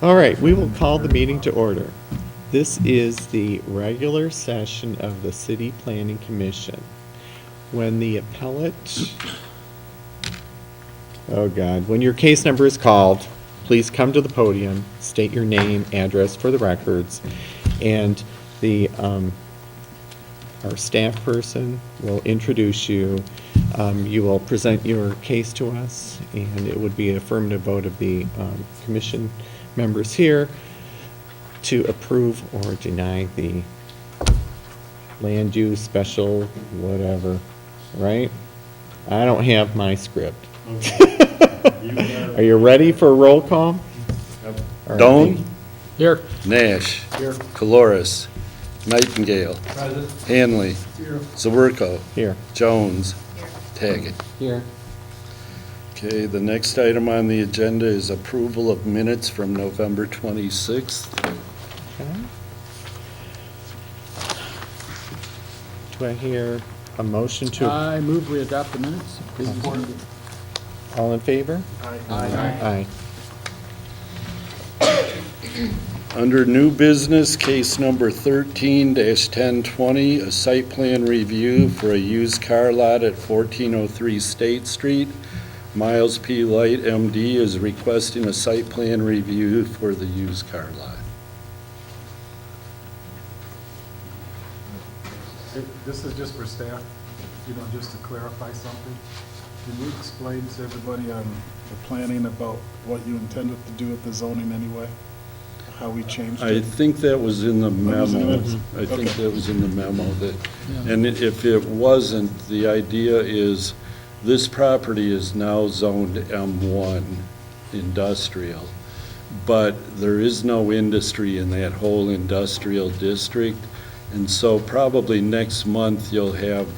All right, we will call the meeting to order. This is the regular session of the City Planning Commission. When the appellate, when your case number is called, please come to the podium, state your name, address for the records, and our staff person will introduce you. You will present your case to us, and it would be an affirmative vote of the commission members here to approve or deny the land use special whatever, right? I don't have my script. Are you ready for a roll call? Yep. All right. Doan. Here. Nash. Here. Coloris. Nightingale. Present. Hanley. Here. Zawerko. Here. Jones. Taggett. Here. Okay, the next item on the agenda is approval of minutes from November 26th. Okay. Do I hear a motion to, I move we adopt the minutes. all in favor? Aye. Aye. Under new business, case number 13-1020, a site plan review for a used car lot at 1403 State Street. Miles P. Light, MD, is requesting a site plan review for the used car lot. This is just for staff, just to clarify something. Can you explain to everybody on the planning about what you intended to do with the zoning anyway? How we changed I it? think that was in the was in memo. it? I think Okay. that was in the memo that, Yeah. and if it wasn't, the idea is this property is now zoned M1 industrial, but there is no industry in that whole industrial district. And so probably next month you'll have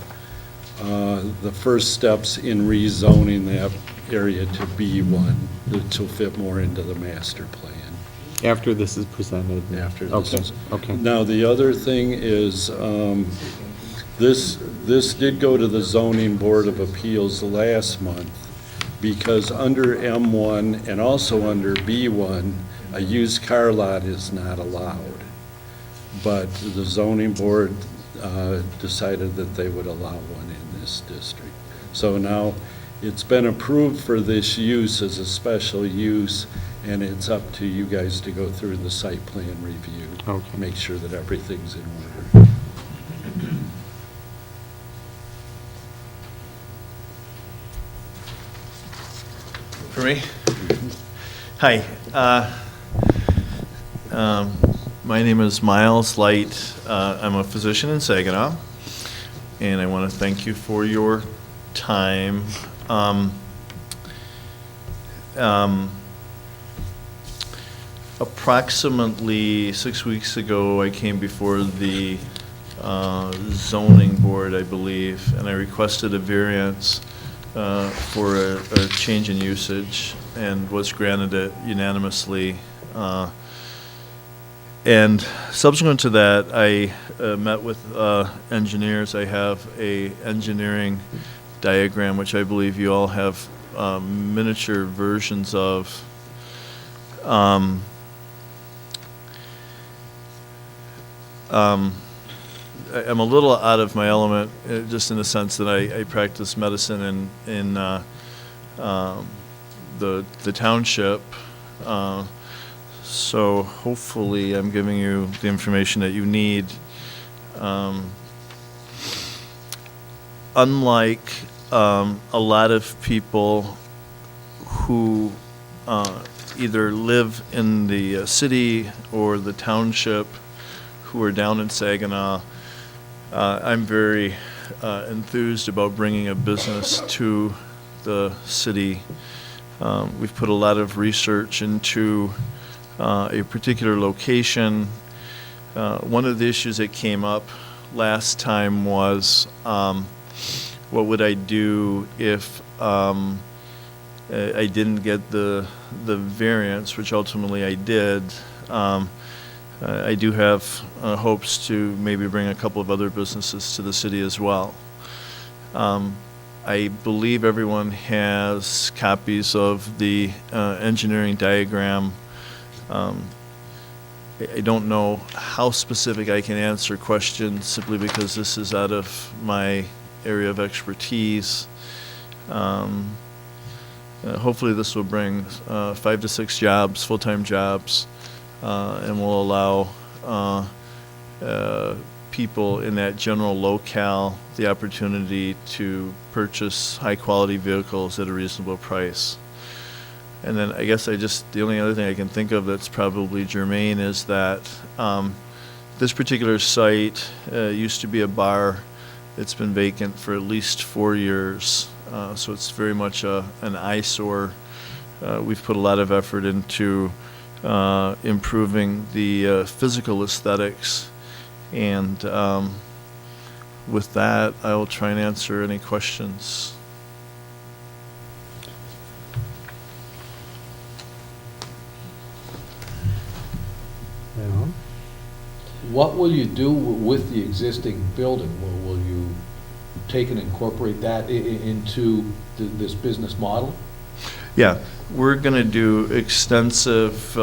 the first steps in rezoning that area to B1, which will fit more into the master plan. After this is presented? After this Okay, is- okay. Now, the other thing is, this did go to the zoning board of appeals last month, because under M1 and also under B1, a used car lot is not allowed. But the zoning board decided that they would allow one in this district. So now, it's been approved for this use as a special use, and it's up to you guys to go through the site plan review. Okay. Make sure that everything's in order. For me? Hi. My name is Miles Light. I'm a physician in Saginaw, and I want to thank you for your time. Approximately 6 weeks ago, I came before the zoning board, I believe, and I requested a variance for a change in usage, and was granted it unanimously. And subsequent to that, I met with engineers. I have a engineering diagram, which I believe you all have miniature versions of. I'm a little out of my element, just in the sense that I practice medicine in the township. So hopefully I'm giving you the information that you need. Unlike a lot of people who either live in the city or the township who are down in Saginaw, I'm very enthused about bringing a business to the city. We've put a lot of research into a particular location. One of the issues that came up last time was what would I do if I didn't get the variance, which ultimately I did. I do have hopes to maybe bring a couple of other businesses to the city as well. I believe everyone has copies of the engineering diagram I don't know how specific I can answer questions simply because this is out of my area of expertise. Hopefully this will bring 5 to 6 jobs, full-time jobs, and will allow people in that general locale the opportunity to purchase high-quality vehicles at a reasonable price. And then I guess the only other thing I can think of that's probably germane is that this particular site used to be a bar. It's been vacant for at least 4 years, so it's very much an eyesore. We've put a lot of effort into improving the physical aesthetics, and with that, I will try and answer any questions. Well, What will you do with the existing building? Will you take and incorporate that into this business model? Yeah, we're going to do extensive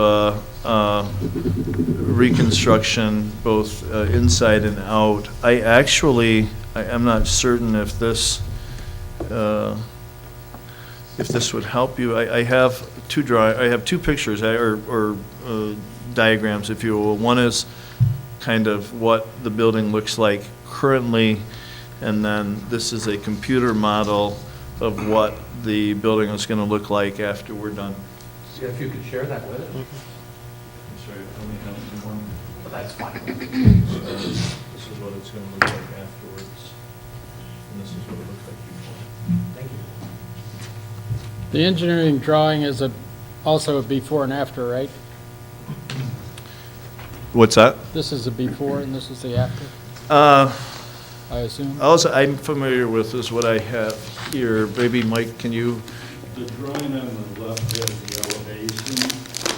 reconstruction, both inside and out. I'm not certain if this would help you. I have two pictures or diagrams, if you will. One is kind of what the building looks like currently, and then this is a computer model of what the building is going to look like after we're done. Yeah, if you could share that with us. I'm sorry, I only have one. Well, that's fine. This is what it's going to look like afterwards, and this is what it looks like before. Thank you. The engineering drawing is also a before and after, right? What's that? This is the before and this is the after, I assume? Also, I'm familiar with is what I have here. Maybe, Mike, can you? The drawing on the left has the elevation,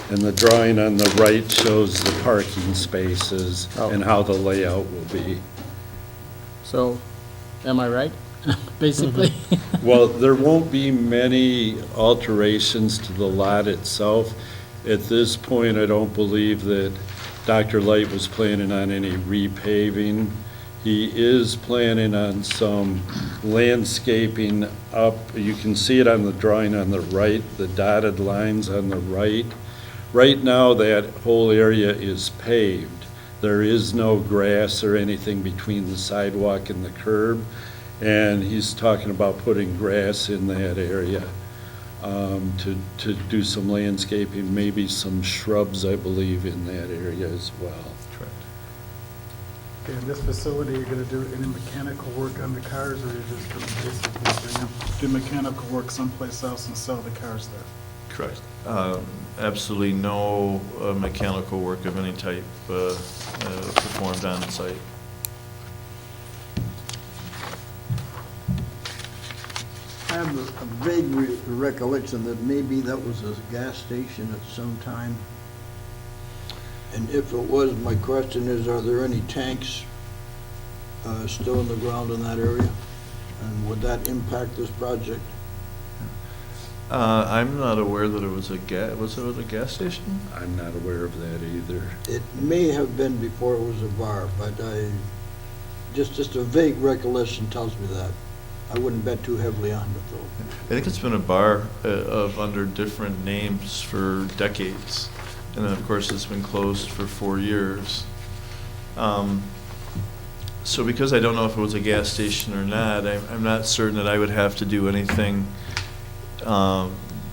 and the drawing on the right shows the parking spaces and how the layout will be. So, am I right, basically? Well, there won't be many alterations to the lot itself. At this point, I don't believe that Dr. Light was planning on any repaving. He is planning on some landscaping up. You can see it on the drawing on the right, the dotted lines on the right. Right now, that whole area is paved. There is no grass or anything between the sidewalk and the curb, and he's talking about putting grass in that area to do some landscaping, maybe some shrubs, I believe, in that area as well. Correct. Okay, in this facility, you're gonna do any mechanical work on the cars, or you're just gonna basically bring them, do mechanical work someplace else and sell the cars there? Correct. Absolutely no mechanical work of any type performed on site. I have a vague recollection that maybe that was a gas station at some time. And if it was, my question is, are there any tanks still in the ground in that area? And would that impact this project? I'm not aware that it was a was it a gas station? I'm not aware of that either. It may have been before it was a bar, but just a vague recollection tells me that. I wouldn't bet too heavily on it, though. I think it's been a bar under different names for decades. And then, of course, it's been closed for 4 years. So because I don't know if it was a gas station or not, I'm not certain that I would have to do anything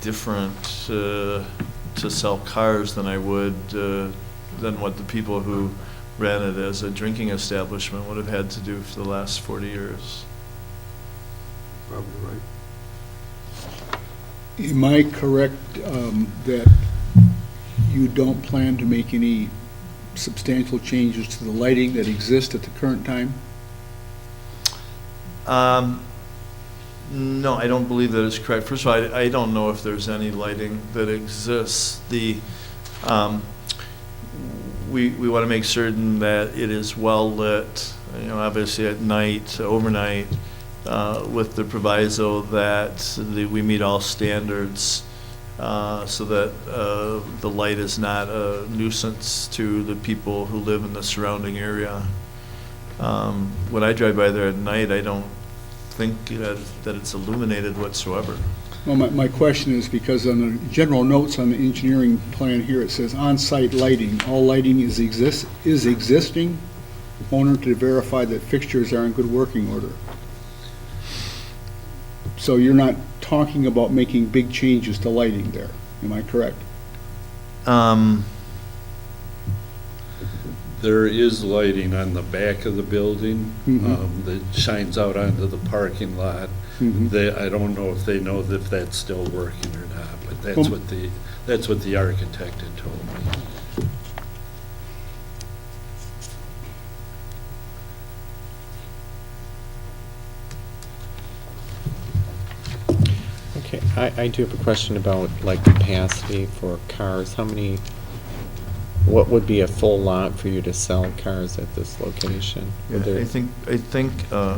different to sell cars than I would, than what the people who ran it as a drinking establishment would have had to do for the last 40 years. Probably right. Am I correct that you don't plan to make any substantial changes to the lighting that exists at the current time? No, I don't believe that is correct. First of all, I don't know if there's any lighting that exists. We want to make certain that it is well lit, obviously at night, overnight, with the proviso that we meet all standards so that the light is not a nuisance to the people who live in the surrounding area. When I drive by there at night, I don't think that it's illuminated whatsoever. Well, my question is because on the general notes on the engineering plan here, it says on-site lighting. All lighting is existing. Owner to verify that fixtures are in good working order. So you're not talking about making big changes to lighting there, am I correct? There is lighting on the back of the building that shines out onto the parking lot. I don't know if they know if that's still working or not, but that's what the architect had told me. Okay, I do have a question about like capacity for cars. What would be a full lot for you to sell cars at this location? Yeah, I think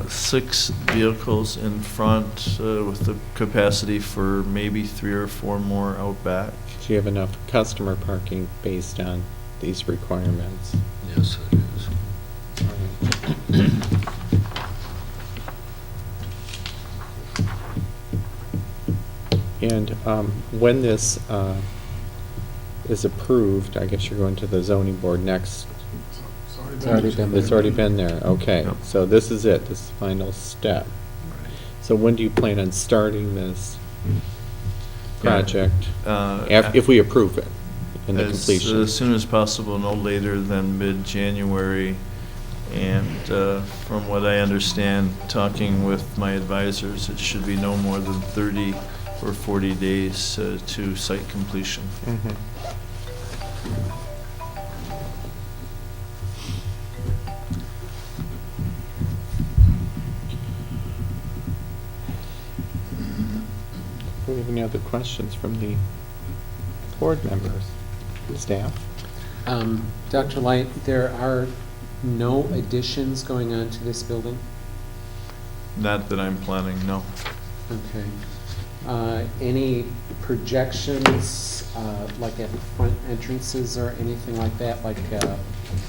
6 vehicles in front with the capacity for maybe 3 or 4 more out back. Do you have enough customer parking based on these requirements? Yes, it is. And when this is approved, I guess you're going to the zoning board next. It's already been It's already been there, okay. Yep. So this is it, this is the final step. So when do you plan on starting this project? If we approve it in the completion? As soon as possible, no later than mid-January. And from what I understand, talking with my advisors, it should be no more than 30 or 40 days to site completion. Mhm. Do we have any other questions from the board members, staff? Dr. Light, there are no additions going on to this building? Not that I'm planning, no. Okay. Any projections, like at front entrances or anything like that, like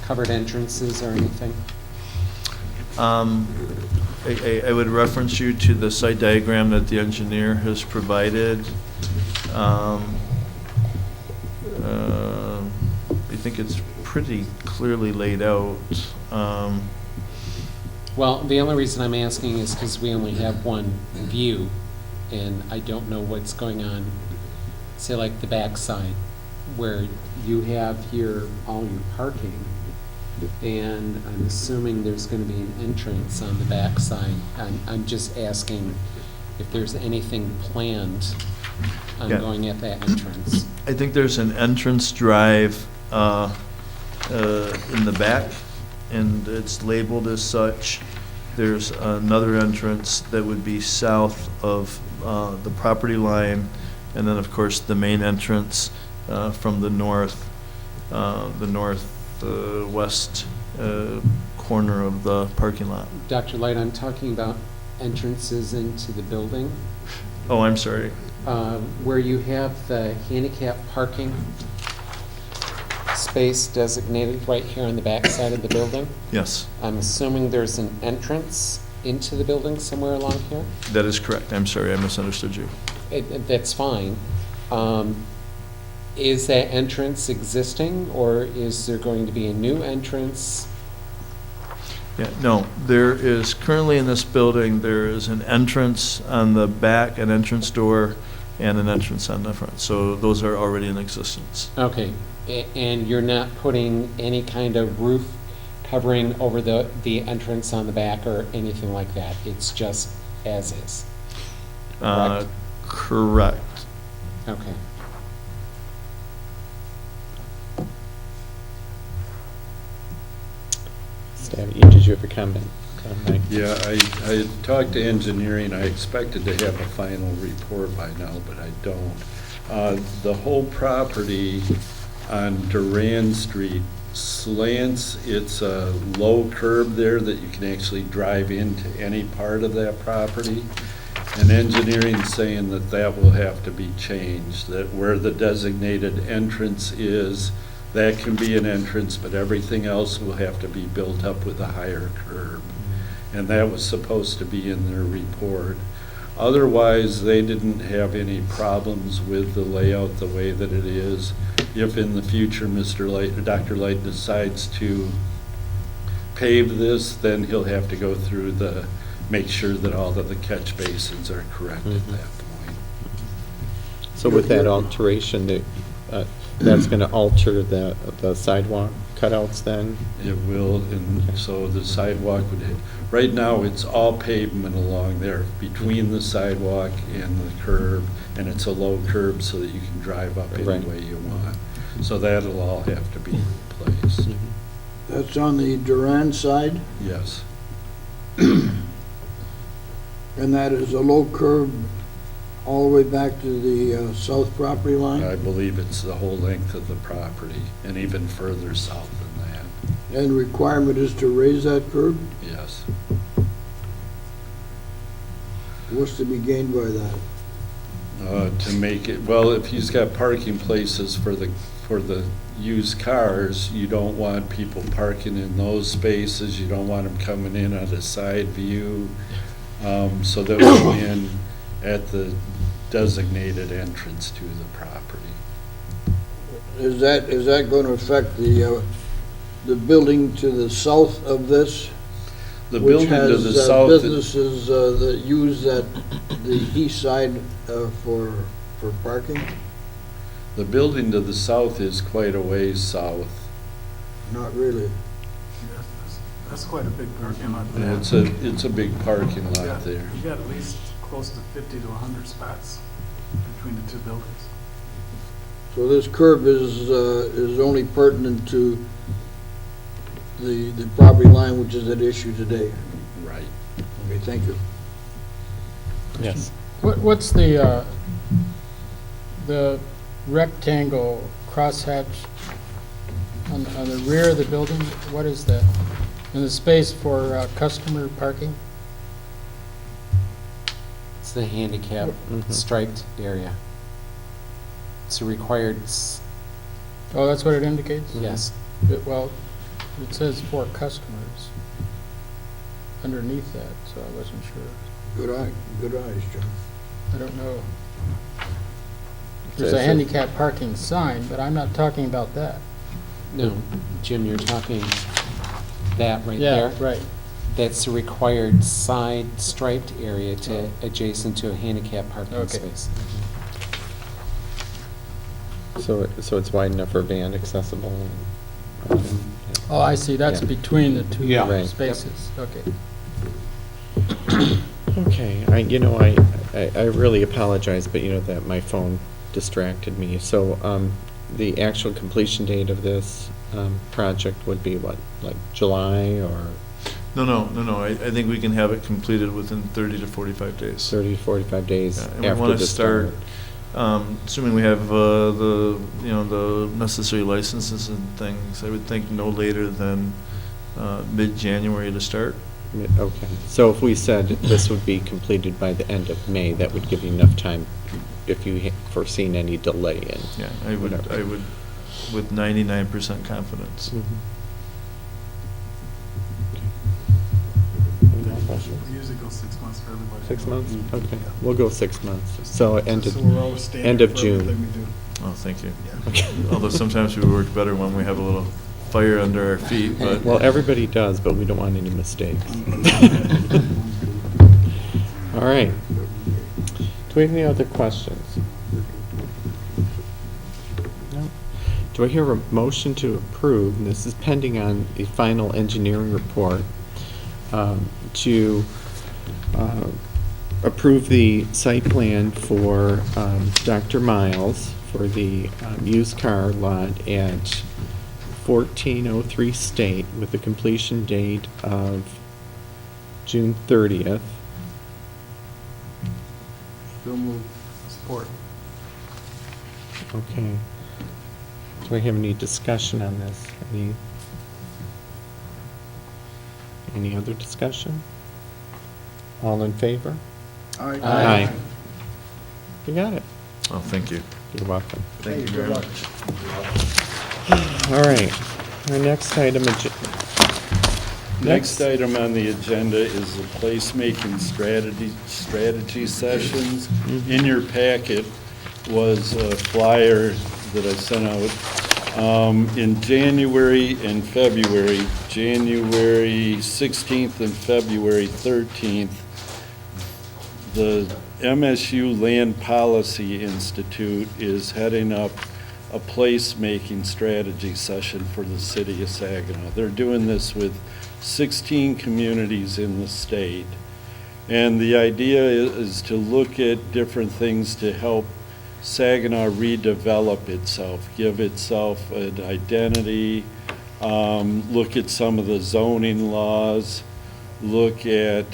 covered entrances or anything? I would reference you to the site diagram that the engineer has provided. I think it's pretty clearly laid out. Well, the only reason I'm asking is because we only have one view, and I don't know what's going on, say like the backside, where you have all your parking, and I'm assuming there's going to be an entrance on the backside. I'm just asking if there's anything planned on Yeah. going at that entrance. I think there's an entrance drive in the back, and it's labeled as such. There's another entrance that would be south of the property line, and then, of course, the main entrance from the northwest corner of the parking lot. Dr. Light, I'm talking about entrances into the building, Oh, I'm sorry. where you have the handicap parking space designated right here on the back side of the building. Yes, I'm assuming there's an entrance into the building somewhere along here? that is correct. I'm sorry, I misunderstood you. That's fine. Is that entrance existing, or is there going to be a new entrance? Yeah, no, there is currently in this building, there is an entrance on the back, an entrance door, and an entrance on the front. So those are already in existence. Okay, and you're not putting any kind of roof covering over the entrance on the back or anything like that? It's just as is? Correct. Correct. Okay. Staff, did you have a comment? Mike? Yeah, I talked to engineering, I expected to have a final report by now, but I don't. The whole property on Duran Street slants, it's a low curb there that you can actually drive into any part of that property. And engineering's saying that that will have to be changed, that where the designated entrance is, that can be an entrance, but everything else will have to be built up with a higher curb. And that was supposed to be in their report. Otherwise, they didn't have any problems with the layout the way that it is. If in the future Mr. Light, Dr. Light decides to pave this, then he'll have to go through make sure that all of the catch basins are correct at that point. So with that alteration, that's going to alter the sidewalk cutouts then? It will, and so the sidewalk would, right now, it's all pavement along there between the sidewalk and the curb, and it's a low curb so that you can drive up any Right. way you want. So that'll all have to be replaced, That's on the Duran side, yes. and that is a low curb all the way back to the south property line? I believe it's the whole length of the property, and even further south than that, And requirement is to raise that curb? yes. What's to be gained by that? To make it, well, if he's got parking places for the used cars, you don't want people parking in those spaces, you don't want them coming in on a side view. So they'll go in at the designated entrance to the property. Is that going to affect the building to the south of this? The building to the south, Which has businesses that use the east side for parking? the building to the south is quite a ways south. Not really. That's quite a big parking lot. And it's a big parking lot there. You got at least close to 50 to 100 spots between the two buildings. So this curb is only pertinent to the property line which is at issue today? Right. Okay, thank you. Yes. What's the rectangle crosshatch on the rear of the building? What is that? And the space for customer parking? It's the handicap striped area. It's a required, Oh, that's what it indicates? yes. Well, it says for customers underneath that, so I wasn't sure. Good eyes, John. I don't know. There's a handicap parking sign, but I'm not talking about that. No, Jim, you're talking that right Yeah, there? right. That's the required side striped area to adjacent to a handicap parking Okay. space. So it's wide enough for van accessible? Oh, I see, that's Yeah. between the two Yeah. Right. spaces, okay. Okay, I really apologize, but that my phone distracted me. So, the actual completion date of this, project would be what, like July or No, I think we can have it completed within 30 to 45 days. 30 to 45 days Yeah, after and the we want to start? Assuming we have the necessary licenses and things, I would think no later than mid-January to start. Okay, so if we said this would be completed by the end of May, that would give you enough time if you foreseen any delay in. Yeah, I would, with 99% confidence. Any more questions? We usually go 6 months for everybody. 6 months? Okay, we'll go 6 months. So end So we're all of standard for June. everything we do. Oh, thank you. Okay. Although sometimes we work better when we have a little fire under our feet, but. Well, everybody does, but we don't want any mistakes. All right. Do we have any other questions? No. Do I hear a motion to approve, and this is pending on the final engineering report, to approve the site plan for Dr. Miles for the used car lot at 1403 State with the completion date of June 30th. So moved. Support. Okay. Do we have any discussion on this? Any other discussion? All in favor? Aye. You got it. Oh, thank you. You're welcome. Thank you very much. All right, our next item, Next item on the agenda is the placemaking strategy sessions. In your packet was a flyer that I sent out in January and February, January 16th and February 13th. The MSU Land Policy Institute is heading up a placemaking strategy session for the city of Saginaw. They're doing this with 16 communities in the state. And the idea is to look at different things to help Saginaw redevelop itself, give itself an identity, look at some of the zoning laws, look at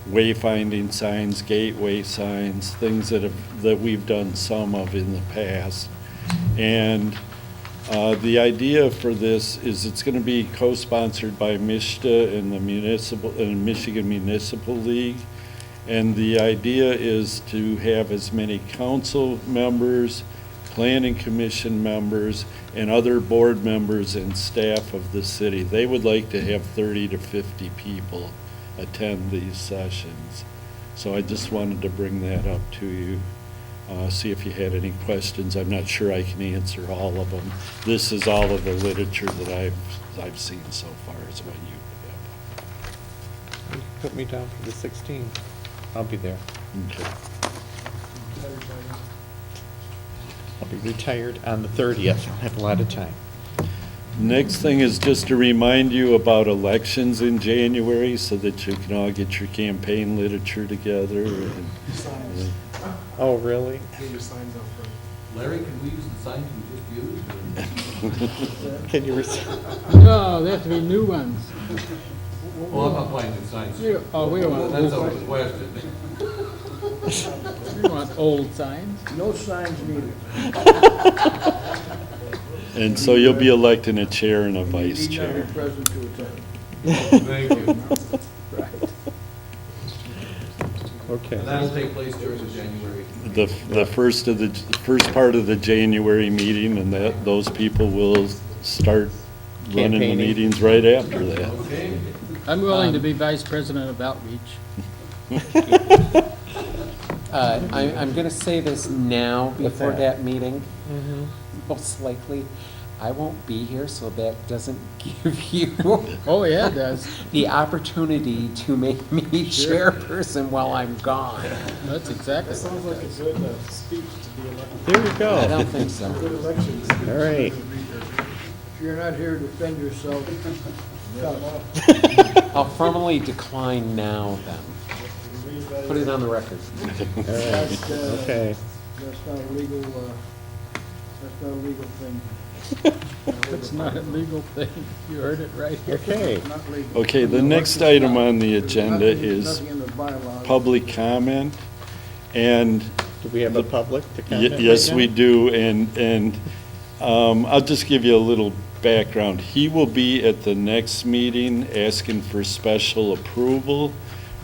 wayfinding signs, gateway signs, things that we've done some of in the past. And the idea for this is it's going to be co-sponsored by MISTA and the Michigan Municipal League. And the idea is to have as many council members, planning commission members, and other board members and staff of the city. They would like to have 30 to 50 people attend these sessions. So I just wanted to bring that up to you. See if you had any questions. I'm not sure I can answer all of them. This is all of the literature that I've seen so far is what you have. put me down for the 16th. I'll be there. Okay. I'll be retired on the 30th. I'll have a lot of time. Next thing is just to remind you about elections in January so that you can all get your campaign literature together. And, Oh, really? Larry, can we use the signs we just used? Can you, No, they have to be new ones. Well, I'm not buying new signs. Oh, we want That's old out of the question. We want old signs. No signs needed. and so you'll be electing a chair and a vice Need not be chair. present to attend. Thank you. okay. And that'll take place during the January. The first part of the January meeting, and those people will start running the Campaigning. meetings right after that. Okay. I'm willing to be vice president of outreach. I'm going to say this now What's before that? that meeting. Most likely, I won't be here, so that doesn't give you Oh, yeah, it does. the opportunity to make me chairperson while I'm gone. That's exactly. Sounds like a good speech to be elected. There we I go. don't think so. Good election speech. All right. If you're not here to defend yourself, I'll formally decline now, then. Put it on the record. All right. that's, Okay. that's not a legal, thing. It's not a legal thing. You heard it right. Okay. Not legal. Okay, the next item on the agenda Nothing- is Nothing in the bylaws. public comment. And Do we have the public to Y- comment? Yes, right we now? do, and I'll just give you a little background. He will be at the next meeting asking for special approval,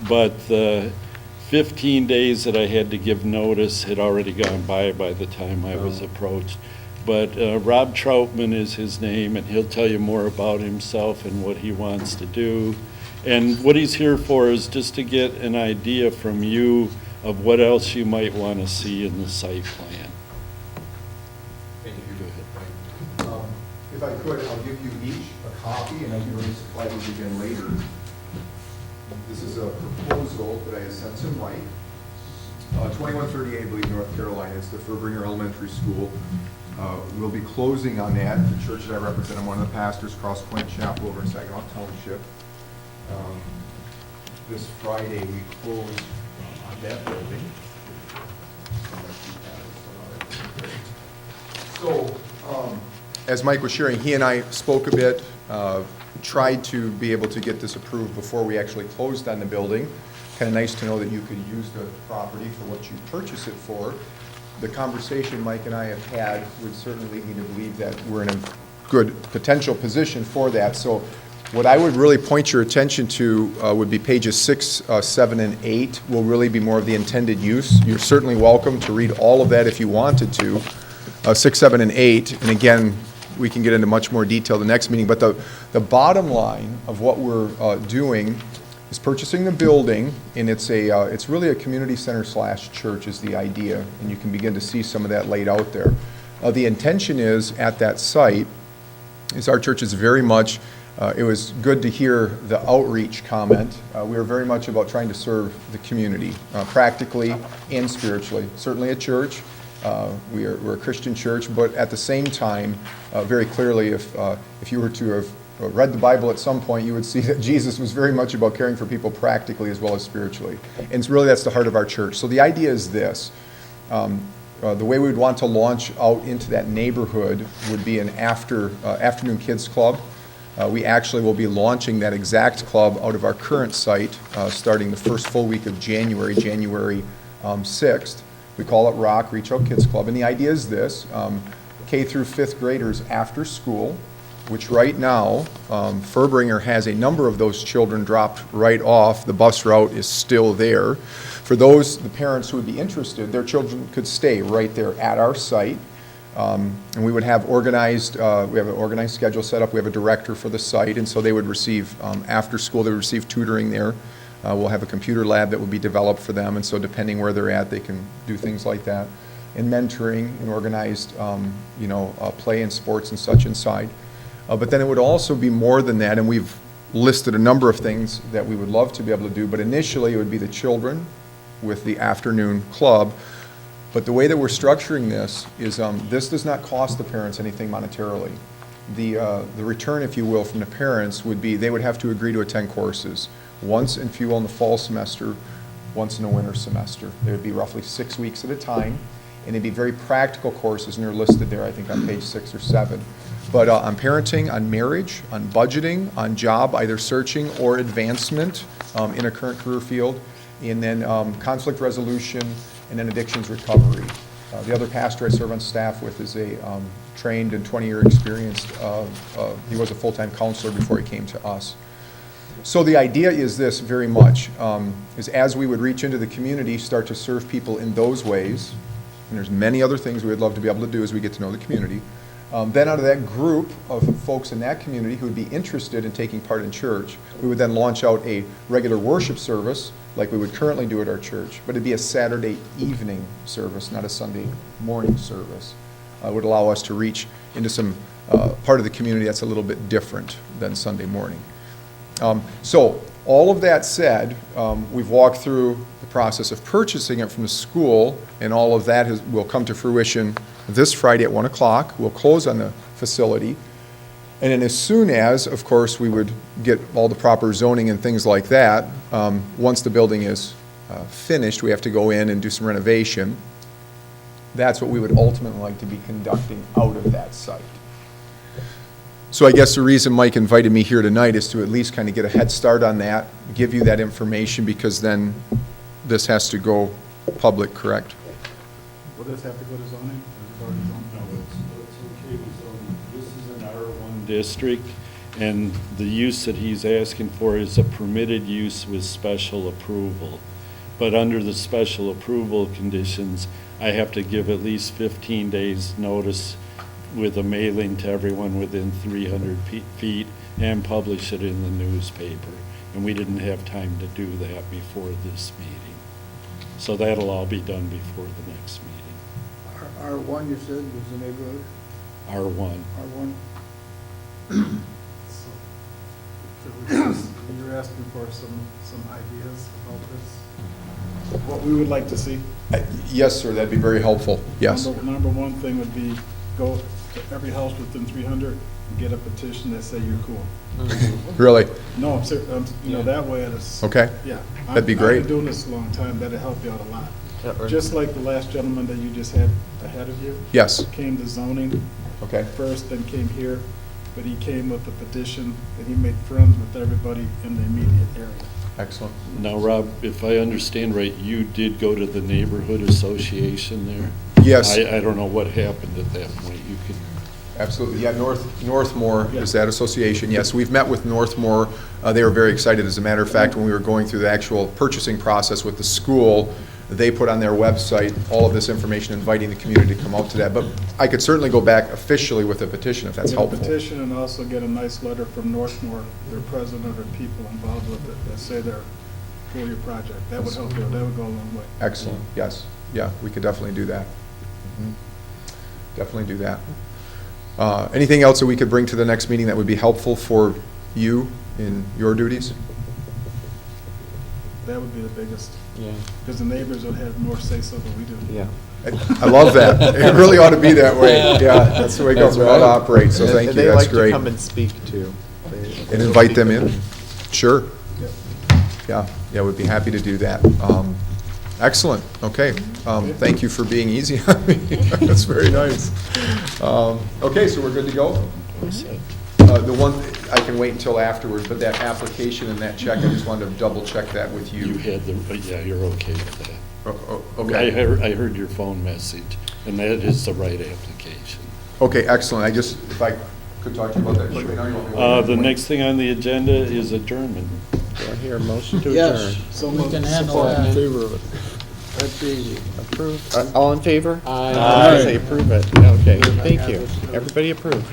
but the 15 days that I had to give notice had already gone by the time I was approached. But Rob Troutman is his name, and he'll tell you more about himself and what he wants to do. And what he's here for is just to get an idea from you of what else you might want to see in the site plan. Thank you. If I could, I'll give you each a copy, and I can raise slides again later. This is a proposal that I had sent to Mike. 2138, I believe, North Carolina. It's the Furbringer Elementary School. We'll be closing on that. The church that I represent, I'm one of the pastors, Cross Point Chapel over in Saginaw Township. This Friday, we close on that building. So, as Mike was sharing, he and I spoke a bit, tried to be able to get this approved before we actually closed on the building. Kind of nice to know that you could use the property for what you purchase it for. The conversation Mike and I have had would certainly lead me to believe that we're in a good potential position for that. So What I would really point your attention to would be pages 6, 7, and 8 will really be more of the intended use. You're certainly welcome to read all of that if you wanted to, 6, 7, and 8. And again, we can get into much more detail the next meeting. But the bottom line of what we're doing is purchasing the building, and it's really a community center / church is the idea, and you can begin to see some of that laid out there. The intention is at that site is our church is very much, it was good to hear the outreach comment. We are very much about trying to serve the community, practically and spiritually. Certainly a church, we're a Christian church, but at the same time, very clearly, if you were to have read the Bible at some point, you would see that Jesus was very much about caring for people practically as well as spiritually. And really that's the heart of our church. So the idea is this. The way we would want to launch out into that neighborhood would be an afternoon kids club. We actually will be launching that exact club out of our current site starting the first full week of January 6th. We call it ROC, Reach Out Kids Club. And the idea is this, K through 5th graders after school, which right now, Furbringer has a number of those children dropped right off. The bus route is still there. For those, the parents who would be interested, their children could stay right there at our site. And we would have organized, we have an organized schedule set up. We have a director for the site, and so they would receive, after school, they would receive tutoring there. We'll have a computer lab that will be developed for them, and so depending where they're at, they can do things like that. And mentoring and organized, play and sports and such inside. But then it would also be more than that, and we've listed a number of things that we would love to be able to do, but initially it would be the children with the afternoon club. But the way that we're structuring this is this does not cost the parents anything monetarily. The return, if you will, from the parents would be they would have to agree to attend courses, once in fuel in the fall semester, once in the winter semester. They would be roughly 6 weeks at a time, and they'd be very practical courses, and they're listed there, I think, on page 6 or 7. But on parenting, on marriage, on budgeting, on job, either searching or advancement in a current career field, and then conflict resolution, and then addictions recovery. The other pastor I serve on staff with is a trained and 20-year experienced, he was a full-time counselor before he came to us. So the idea is this very much, is as we would reach into the community, start to serve people in those ways, and there's many other things we would love to be able to do as we get to know the community. Then out of that group of folks in that community who would be interested in taking part in church, we would then launch out a regular worship service like we would currently do at our church, but it'd be a Saturday evening service, not a Sunday morning service. It would allow us to reach into some part of the community that's a little bit different than Sunday morning. So all of that said, we've walked through the process of purchasing it from the school, and all of that will come to fruition this Friday at 1 o'clock. We'll close on the facility. And then as soon as, of course, we would get all the proper zoning and things like that, once the building is finished, we have to go in and do some renovation. That's what we would ultimately like to be conducting out of that site. So I guess the reason Mike invited me here tonight is to at least kind of get a head start on that, give you that information, because then this has to go public, correct? Will this have to go to zoning? Or is it already zoned? No, it's okay with zoning. This is an R1 district, and the use that he's asking for is a permitted use with special approval. But under the special approval conditions, I have to give at least 15 days notice with a mailing to everyone within 300 feet and publish it in the newspaper. And we didn't have time to do that before this meeting. So that'll all be done before the next meeting. R1, you said, was the neighborhood? R1. R1? You're asking for some ideas about this? What we would like to see? Yes, sir, that'd be very helpful, yes. Number one thing would be go to every house within 300 and get a petition that say you're cool. Really? No, I'm serious, that way it's. Okay. Yeah. That'd be I've great. been doing this a long time, that'd help you out a lot. Just like the last gentleman that you just had ahead of you. Yes. Came to zoning Okay. first, then came here, but he came with a petition and he made friends with everybody in the immediate area. Excellent. Now, Rob, if I understand right, you did go to the neighborhood association there? Yes. I don't know what happened at that point. You could Absolutely, yeah, Northmore is that association, yes. We've met with Northmore, they were very excited. As a matter of fact, when we were going through the actual purchasing process with the school, they put on their website all of this information, inviting the community to come out to that. But I could certainly go back officially with a petition if that's Get a helpful. petition and also get a nice letter from Northmore, their president or people involved with it, that say they're for your project. That would help you, that would go a long way. Excellent, yes, yeah, we could definitely do that. Mhm. Definitely do that. Anything else that we could bring to the next meeting that would be helpful for you in your duties? That would be the biggest, Yeah. because the neighbors would have more say-so than we do. Yeah. I love that. It really ought to be that way. Yeah, that's the way government ought to operate, so thank you, They that's like to great. come and speak too. And invite them in? Sure. Yeah, we'd be happy to do that. Excellent, okay. Thank you for being easy on me. That's very nice. Okay, so we're good to go? The one, I can wait until afterwards, but that application and that check, I just wanted to double check that with you. You had the, yeah, you're okay with that. Okay. I heard your phone message, and that is the right application. Okay, excellent. I just, if I could talk to you about that quickly now, you want me to wait? The next thing on the agenda is adjournment. Do I hear a motion to Yes. adjourn? So We moved. can handle Support. that. In favor of it. That's easy. Approved? All in favor? Aye. I say approve it. Okay, thank you. Everybody approved.